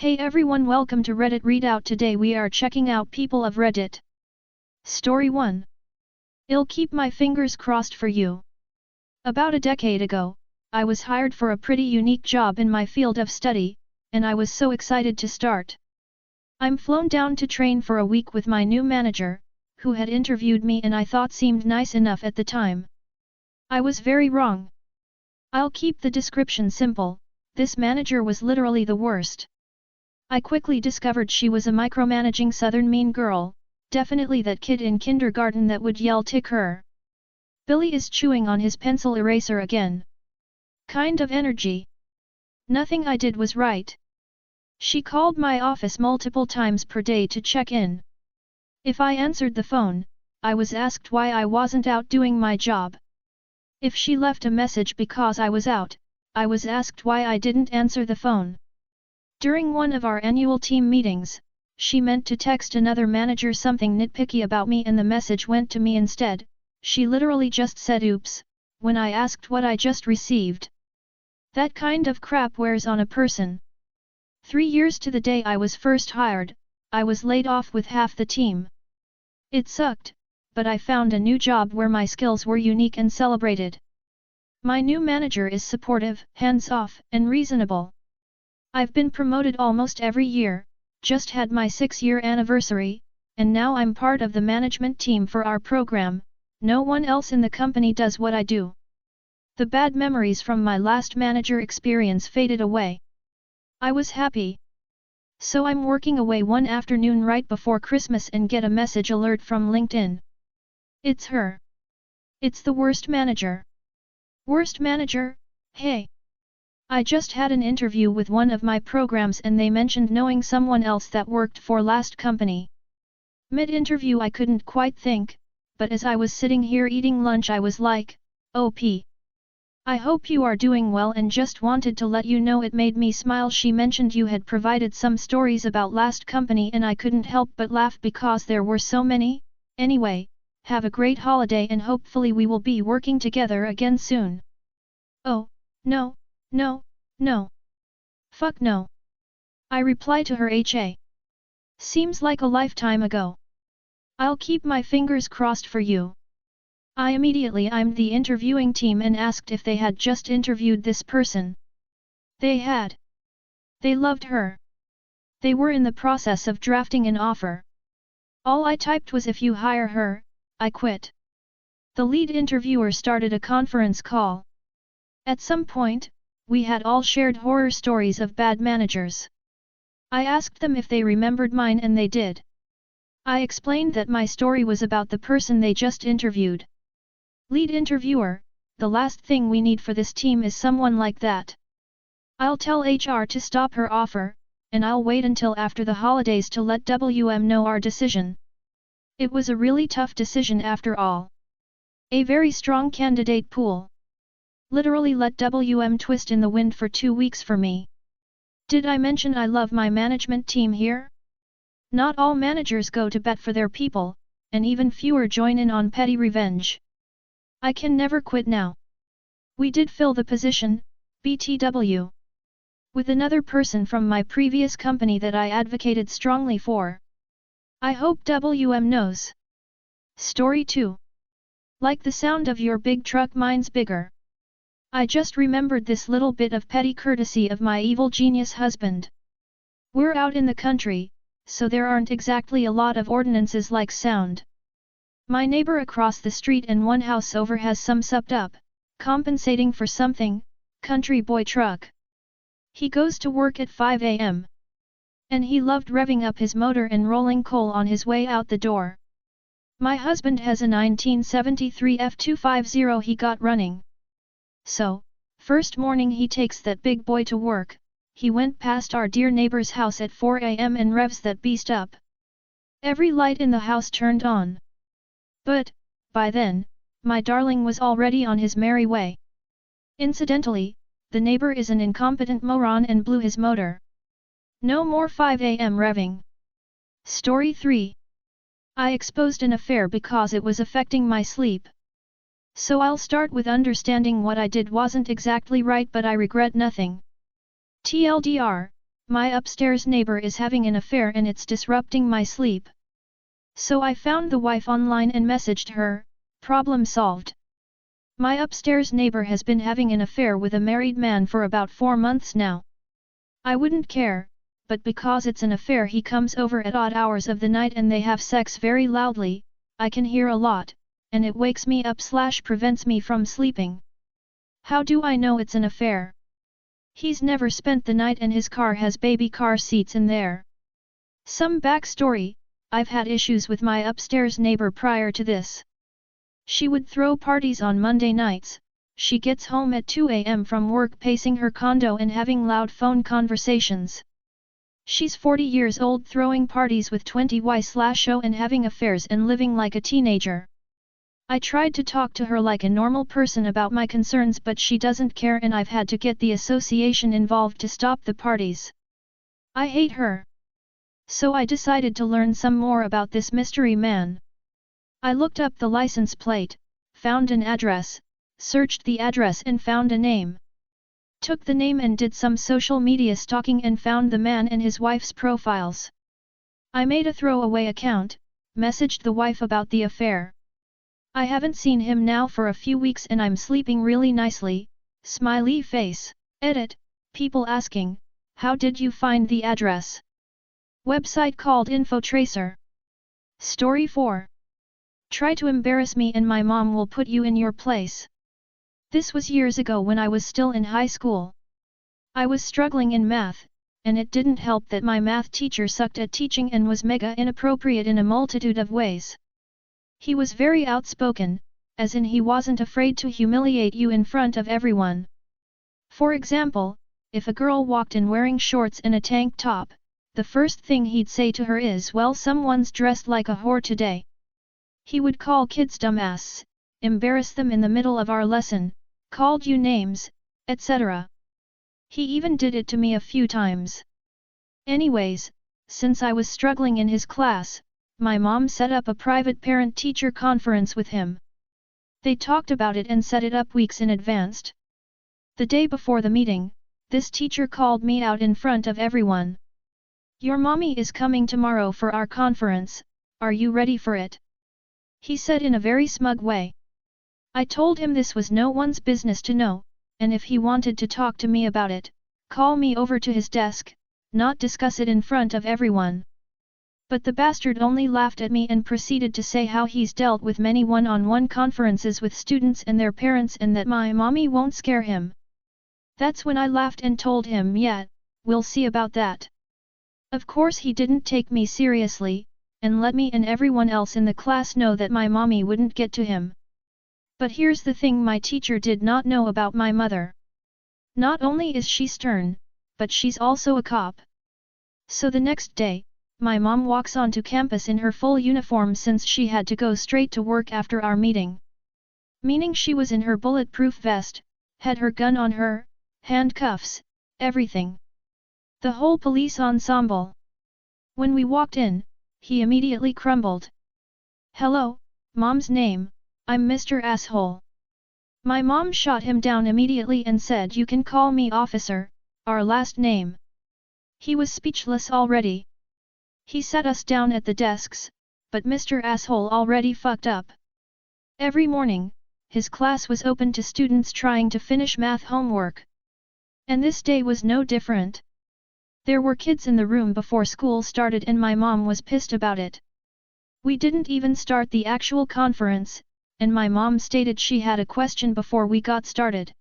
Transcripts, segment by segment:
Hey everyone, welcome to Reddit Readout. Today we are checking out People of Reddit. Story 1. I'll keep my fingers crossed for you. About a decade ago, I was hired for a pretty unique job in my field of study, and I was so excited to start. I'm flown down to train for a week with my new manager, who had interviewed me and I thought seemed nice enough at the time. I was very wrong. I'll keep the description simple. This manager was literally the worst. I quickly discovered she was a micromanaging southern mean girl, definitely that kid in kindergarten that would yell "tick her. Billy is chewing on his pencil eraser again." Kind of energy. Nothing I did was right. She called my office multiple times per day to check in. If I answered the phone, I was asked why I wasn't out doing my job. If she left a message because I was out, I was asked why I didn't answer the phone. During one of our annual team meetings, she meant to text another manager something nitpicky about me and the message went to me instead. She literally just said "oops" when I asked what I just received. That kind of crap wears on a person. 3 years to the day I was first hired, I was laid off with half the team. It sucked, but I found a new job where my skills were unique and celebrated. My new manager is supportive, hands-off, and reasonable. I've been promoted almost every year, just had my 6-year anniversary, and now I'm part of the management team for our program. No one else in the company does what I do. The bad memories from my last manager experience faded away. I was happy. So I'm working away one afternoon right before Christmas and get a message alert from LinkedIn. It's her. It's the worst manager. Worst manager? Hey. I just had an interview with one of my programs and they mentioned knowing someone else that worked for last company. Mid-interview I couldn't quite think, but as I was sitting here eating lunch I was like, "OP. I hope you are doing well and just wanted to let you know it made me smile." She mentioned you had provided some stories about last company and I couldn't help but laugh because there were so many. Anyway, have a great holiday and hopefully we will be working together again soon. Oh, no. No, no. Fuck no. I reply to her HA. Seems like a lifetime ago. I'll keep my fingers crossed for you. I immediately IM'd the interviewing team and asked if they had just interviewed this person. They had. They loved her. They were in the process of drafting an offer. All I typed was "if you hire her, I quit." The lead interviewer started a conference call. At some point, we had all shared horror stories of bad managers. I asked them if they remembered mine and they did. I explained that my story was about the person they just interviewed. Lead interviewer, the last thing we need for this team is someone like that. I'll tell HR to stop her offer, and I'll wait until after the holidays to let WM know our decision. It was a really tough decision after all. A very strong candidate pool. Literally let WM twist in the wind for 2 weeks for me. Did I mention I love my management team here? Not all managers go to bat for their people, and even fewer join in on petty revenge. I can never quit now. We did fill the position, BTW. With another person from my previous company that I advocated strongly for. I hope WM knows. Story 2. Like the sound of your big truck, mine's bigger. I just remembered this little bit of petty courtesy of my evil genius husband. We're out in the country, so there aren't exactly a lot of ordinances like sound. My neighbor across the street and one house over has some supped up, compensating for something, country boy truck. He goes to work at 5 a.m. And he loved revving up his motor and rolling coal on his way out the door. My husband has a 1973 F250 he got running. So, first morning he takes that big boy to work, he went past our dear neighbor's house at 4 a.m. and revs that beast up. Every light in the house turned on. But, by then, my darling was already on his merry way. Incidentally, the neighbor is an incompetent moron and blew his motor. No more 5 a.m. revving. Story 3. I exposed an affair because it was affecting my sleep. So I'll start with understanding what I did wasn't exactly right, but I regret nothing. TLDR, My upstairs neighbor is having an affair and it's disrupting my sleep. So I found the wife online and messaged her, problem solved. My upstairs neighbor has been having an affair with a married man for about 4 months now. I wouldn't care, but because it's an affair he comes over at odd hours of the night and they have sex very loudly, I can hear a lot, and it wakes me up / prevents me from sleeping. How do I know it's an affair? He's never spent the night and his car has baby car seats in there. Some backstory: I've had issues with my upstairs neighbor prior to this. She would throw parties on Monday nights. She gets home at 2 a.m. from work pacing her condo and having loud phone conversations. She's 40 years old throwing parties with 20y/0 and having affairs and living like a teenager. I tried to talk to her like a normal person about my concerns but she doesn't care and I've had to get the association involved to stop the parties. I hate her. So I decided to learn some more about this mystery man. I looked up the license plate, found an address, searched the address and found a name. Took the name and did some social media stalking and found the man and his wife's profiles. I made a throwaway account, messaged the wife about the affair. I haven't seen him now for a few weeks and I'm sleeping really nicely, smiley face. Edit, people asking, how did you find the address? Website called InfoTracer. Story 4. Try to embarrass me and my mom will put you in your place. This was years ago when I was still in high school. I was struggling in math, and it didn't help that my math teacher sucked at teaching and was mega inappropriate in a multitude of ways. He was very outspoken, as in he wasn't afraid to humiliate you in front of everyone. For example, if a girl walked in wearing shorts and a tank top, the first thing he'd say to her is, well, someone's dressed like a whore today. He would call kids dumbasses, embarrass them in the middle of our lesson, called you names, etc. He even did it to me a few times. Anyways, since I was struggling in his class, my mom set up a private parent-teacher conference with him. They talked about it and set it up weeks in advance. The day before the meeting, this teacher called me out in front of everyone. Your mommy is coming tomorrow for our conference, are you ready for it? He said in a very smug way. I told him this was no one's business to know, and if he wanted to talk to me about it, call me over to his desk, not discuss it in front of everyone. But the bastard only laughed at me and proceeded to say how he's dealt with many one-on-one conferences with students and their parents and that my mommy won't scare him. That's when I laughed and told him, yeah, we'll see about that. Of course he didn't take me seriously, and let me and everyone else in the class know that my mommy wouldn't get to him. But here's the thing my teacher did not know about my mother. Not only is she stern, but she's also a cop. So the next day, my mom walks onto campus in her full uniform since she had to go straight to work after our meeting. Meaning she was in her bulletproof vest, had her gun on her, handcuffs, everything. The whole police ensemble. When we walked in, he immediately crumbled. Hello, Mom's name, I'm Mr. Asshole. My mom shot him down immediately and said, you can call me officer, our last name. He was speechless already. He sat us down at the desks, but Mr. Asshole already fucked up. Every morning, his class was open to students trying to finish math homework. And this day was no different. There were kids in the room before school started and my mom was pissed about it. We didn't even start the actual conference, and my mom stated she had a question before we got started.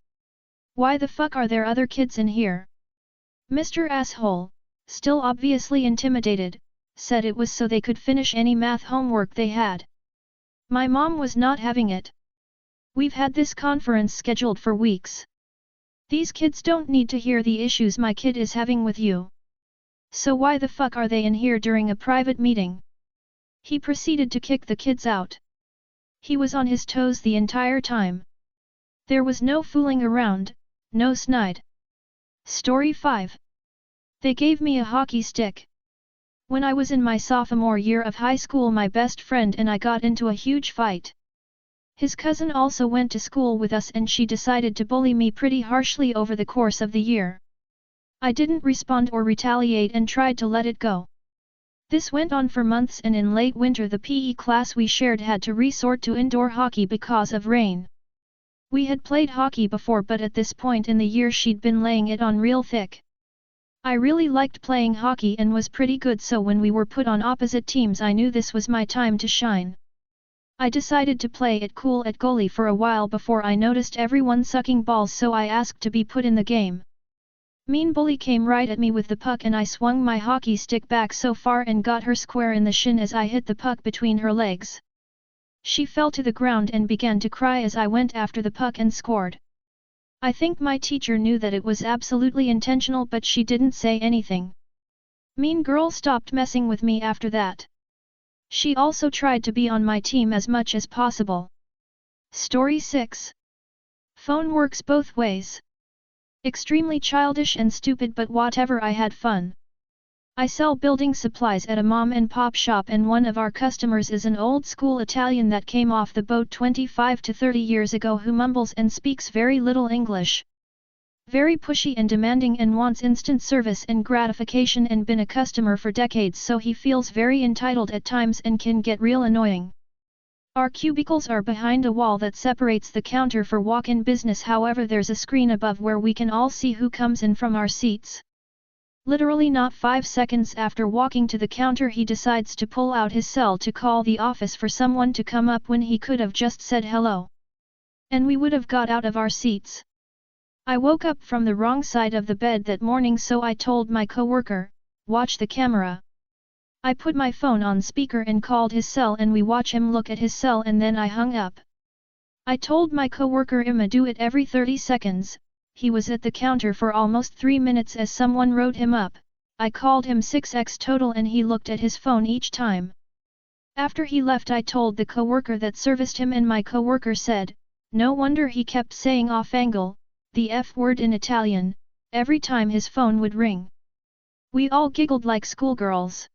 Why the fuck are there other kids in here? Mr. Asshole, still obviously intimidated, said it was so they could finish any math homework they had. My mom was not having it. We've had this conference scheduled for weeks. These kids don't need to hear the issues my kid is having with you. So why the fuck are they in here during a private meeting? He proceeded to kick the kids out. He was on his toes the entire time. There was no fooling around, no snide. Story 5. They gave me a hockey stick. When I was in my sophomore year of high school, my best friend and I got into a huge fight. His cousin also went to school with us and she decided to bully me pretty harshly over the course of the year. I didn't respond or retaliate and tried to let it go. This went on for months, and in late winter the PE class we shared had to resort to indoor hockey because of rain. We had played hockey before, but at this point in the year she'd been laying it on real thick. I really liked playing hockey and was pretty good, so when we were put on opposite teams I knew this was my time to shine. I decided to play it cool at goalie for a while before I noticed everyone sucking balls, so I asked to be put in the game. Mean bully came right at me with the puck and I swung my hockey stick back so far and got her square in the shin as I hit the puck between her legs. She fell to the ground and began to cry as I went after the puck and scored. I think my teacher knew that it was absolutely intentional, but she didn't say anything. Mean girl stopped messing with me after that. She also tried to be on my team as much as possible. Story 6. Phone works both ways. Extremely childish and stupid, but whatever, I had fun. I sell building supplies at a mom and pop shop, and one of our customers is an old school Italian that came off the boat 25 to 30 years ago who mumbles and speaks very little English. Very pushy and demanding and wants instant service and gratification, and been a customer for decades, so he feels very entitled at times and can get real annoying. Our cubicles are behind a wall that separates the counter for walk-in business, however there's a screen above where we can all see who comes in from our seats. Literally not 5 seconds after walking to the counter he decides to pull out his cell to call the office for someone to come up when he could have just said hello. And we would have got out of our seats. I woke up from the wrong side of the bed that morning, so I told my coworker, "Watch the camera." I put my phone on speaker and called his cell, and we watch him look at his cell, and then I hung up. I told my coworker I'ma do it every 30 seconds. He was at the counter for almost 3 minutes as someone wrote him up. I called him 6x total and he looked at his phone each time. After he left I told the coworker that serviced him, and my coworker said, "No wonder he kept saying off angle, the F word in Italian, every time his phone would ring." We all giggled like schoolgirls.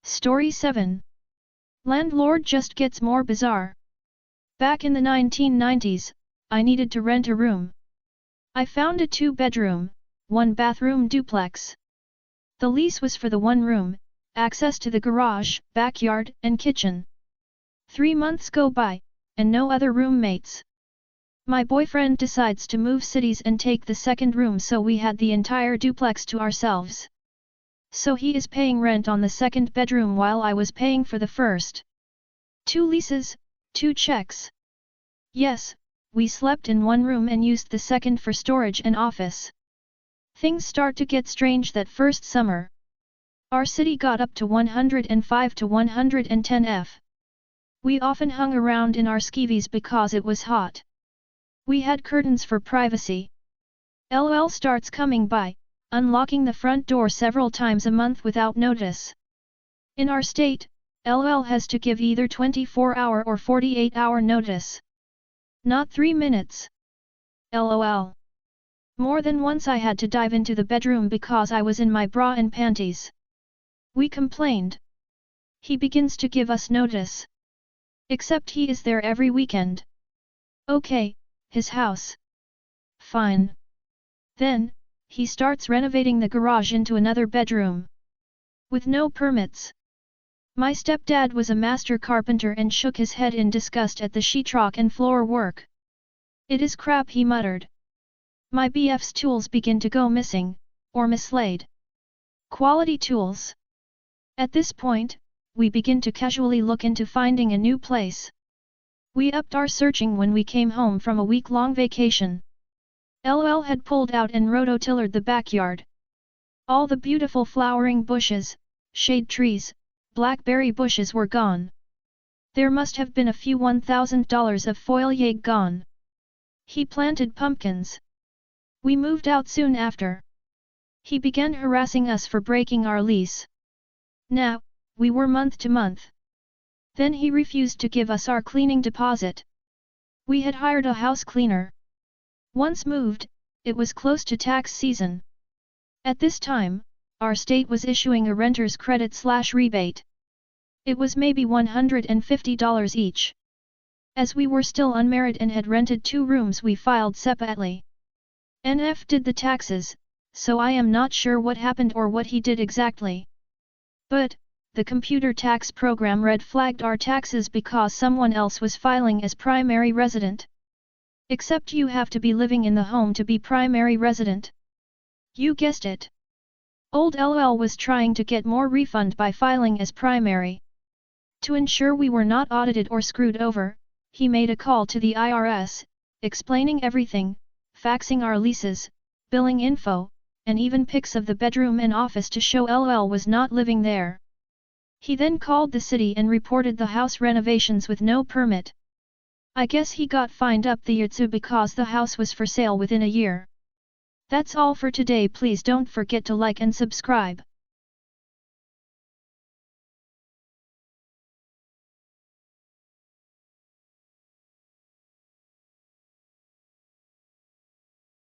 Story 7. Landlord just gets more bizarre. Back in the 1990s, I needed to rent a room. I found a 2-bedroom, 1-bathroom duplex. The lease was for the 1 room, access to the garage, backyard, and kitchen. 3 months go by, and no other roommates. My boyfriend decides to move cities and take the 2nd room, so we had the entire duplex to ourselves. So he is paying rent on the 2nd bedroom while I was paying for the first. 2 leases, 2 checks. Yes, we slept in 1 room and used the 2nd for storage and office. Things start to get strange that first summer. Our city got up to 105 to 110 F. We often hung around in our skivvies because it was hot. We had curtains for privacy. LOL starts coming by, unlocking the front door several times a month without notice. In our state, LOL has to give either 24-hour or 48-hour notice. Not 3 minutes. LOL. More than once I had to dive into the bedroom because I was in my bra and panties. We complained. He begins to give us notice. Except he is there every weekend. Okay, his house. Fine. Then, he starts renovating the garage into another bedroom. With no permits. My stepdad was a master carpenter and shook his head in disgust at the sheetrock and floor work. "It is crap," he muttered. My BF's tools begin to go missing, or mislaid. Quality tools. At this point, we begin to casually look into finding a new place. We upped our searching when we came home from a week-long vacation. LOL had pulled out and rototillered the backyard. All the beautiful flowering bushes, shade trees, blackberry bushes were gone. There must have been a few $1,000 of foliage gone. He planted pumpkins. We moved out soon after. He began harassing us for breaking our lease. Now, we were month to month. Then he refused to give us our cleaning deposit. We had hired a house cleaner. Once moved, it was close to tax season. At this time, our state was issuing a renter's credit/rebate. It was maybe $150 each. As we were still unmarried and had rented 2 rooms, we filed separately. NF did the taxes, so I am not sure what happened or what he did exactly. But, the computer tax program red flagged our taxes because someone else was filing as primary resident. Except you have to be living in the home to be primary resident. You guessed it. Old LOL was trying to get more refund by filing as primary. To ensure we were not audited or screwed over, he made a call to the IRS, explaining everything, faxing our leases, billing info, and even pics of the bedroom and office to show LOL was not living there. He then called the city and reported the house renovations with no permit. I guess he got fined up the yurtsu because the house was for sale within a year. That's all for today. Please don't forget to like and subscribe.